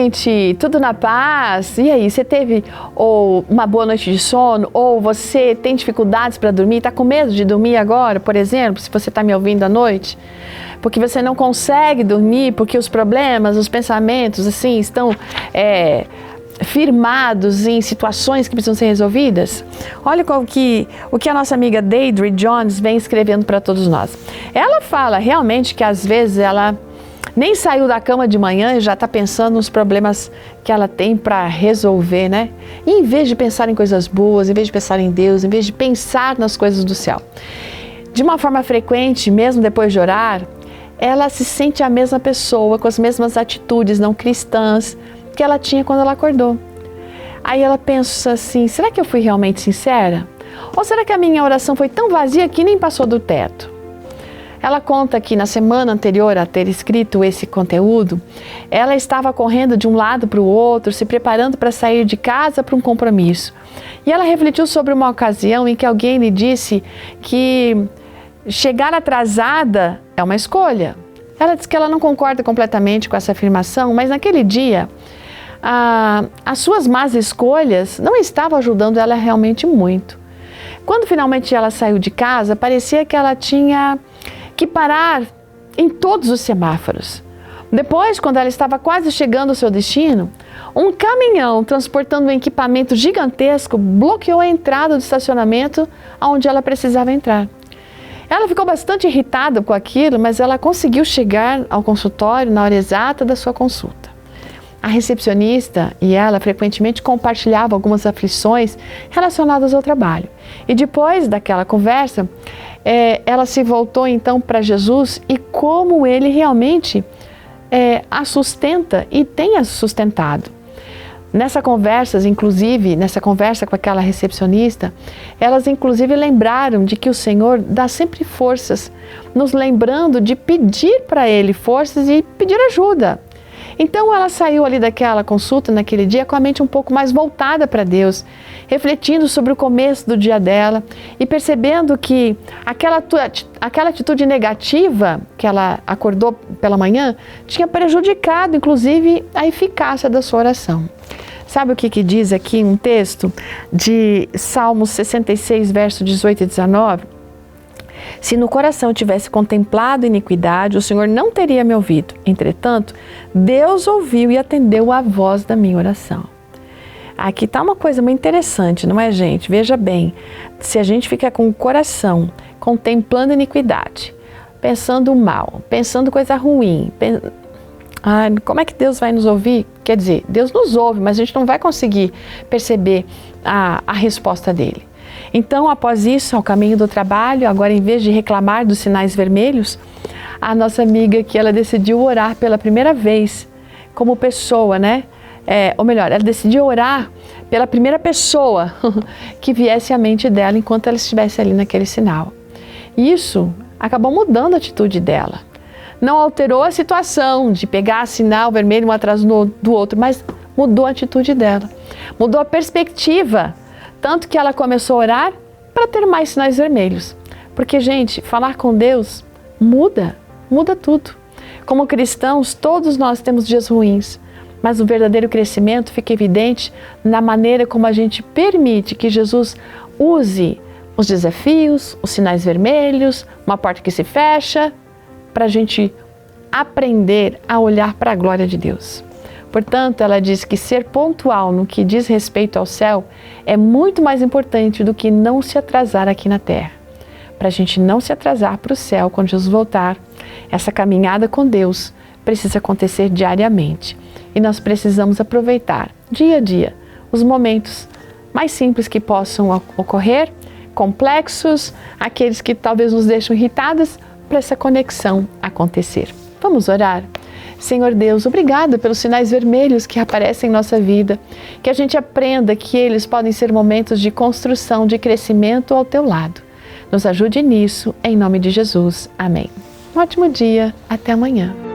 gente, tudo na paz? E aí, você teve uma boa noite de sono? Ou você tem dificuldades para dormir? Está com medo de dormir agora, por exemplo, se você está me ouvindo à noite? Porque você não consegue dormir, porque os problemas, os pensamentos, assim, estão firmados em situações que precisam ser resolvidas? Olha o que a nossa amiga Deidre Jones vem escrevendo para todos nós. Ela fala realmente que às vezes ela nem saiu da cama de manhã e já está pensando nos problemas que ela tem para resolver, né? E em vez de pensar em coisas boas, em vez de pensar em Deus, em vez de pensar nas coisas do céu. De uma forma frequente, mesmo depois de orar, ela se sente a mesma pessoa, com as mesmas atitudes não cristãs que ela tinha quando ela acordou. Aí ela pensa assim, será que eu fui realmente sincera? Ou será que a minha oração foi tão vazia que nem passou do teto? Ela conta que na semana anterior a ter escrito esse conteúdo, ela estava correndo de um lado para o outro, se preparando para sair de casa para um compromisso. E ela refletiu sobre uma ocasião em que alguém lhe disse que chegar atrasada é uma escolha. Ela diz que ela não concorda completamente com essa afirmação, mas naquele dia, as suas más escolhas não estavam ajudando ela realmente muito. Quando finalmente ela saiu de casa, parecia que ela tinha que parar em todos os semáforos. Depois, quando ela estava quase chegando ao seu destino, um caminhão transportando um equipamento gigantesco bloqueou a entrada do estacionamento onde ela precisava entrar. Ela ficou bastante irritada com aquilo, mas ela conseguiu chegar ao consultório na hora exata da sua consulta. A recepcionista e ela frequentemente compartilhavam algumas aflições relacionadas ao trabalho. E depois daquela conversa, ela se voltou então para Jesus e como ele realmente a sustenta e tem a sustentado. Nessa conversa com aquela recepcionista, elas inclusive lembraram de que o Senhor dá sempre forças, nos lembrando de pedir para Ele forças e pedir ajuda. Então ela saiu ali daquela consulta naquele dia com a mente um pouco mais voltada para Deus, refletindo sobre o começo do dia dela e percebendo que aquela atitude negativa que ela acordou pela manhã tinha prejudicado inclusive a eficácia da sua oração. Sabe o que diz aqui um texto de Salmos 66, verso 18 e 19? Se no coração tivesse contemplado iniquidade, o Senhor não teria me ouvido. Entretanto, Deus ouviu e atendeu a voz da minha oração. Aqui está uma coisa muito interessante, não é, gente? Veja bem, se a gente fica com o coração contemplando iniquidade, pensando mal, pensando coisa ruim, como é que Deus vai nos ouvir? Quer dizer, Deus nos ouve, mas a gente não vai conseguir perceber a resposta dele. Então, após isso, ao caminho do trabalho, agora em vez de reclamar dos sinais vermelhos, a nossa amiga que ela decidiu orar pela primeira vez como pessoa, né? Ou melhor, ela decidiu orar pela primeira pessoa que viesse à mente dela enquanto ela estivesse ali naquele sinal. Isso acabou mudando a atitude dela. Não alterou a situação de pegar sinal vermelho um atrás do outro, mas mudou a atitude dela. Mudou a perspectiva, tanto que ela começou a orar para ter mais sinais vermelhos. Porque, gente, falar com Deus muda tudo. Como cristãos, todos nós temos dias ruins, mas o verdadeiro crescimento fica evidente na maneira como a gente permite que Jesus use os desafios, os sinais vermelhos, uma porta que se fecha, para a gente aprender a olhar para a glória de Deus. Portanto, ela diz que ser pontual no que diz respeito ao céu é muito mais importante do que não se atrasar aqui na terra. Para a gente não se atrasar para o céu quando Jesus voltar, essa caminhada com Deus precisa acontecer diariamente. E nós precisamos aproveitar dia a dia os momentos mais simples que possam ocorrer, complexos, aqueles que talvez nos deixam irritados, para essa conexão acontecer. Vamos orar? Senhor Deus, obrigada pelos sinais vermelhos que aparecem em nossa vida, que a gente aprenda que eles podem ser momentos de construção, de crescimento ao teu lado. Nos ajude nisso, em nome de Jesus. Amém. Um ótimo dia, até amanhã.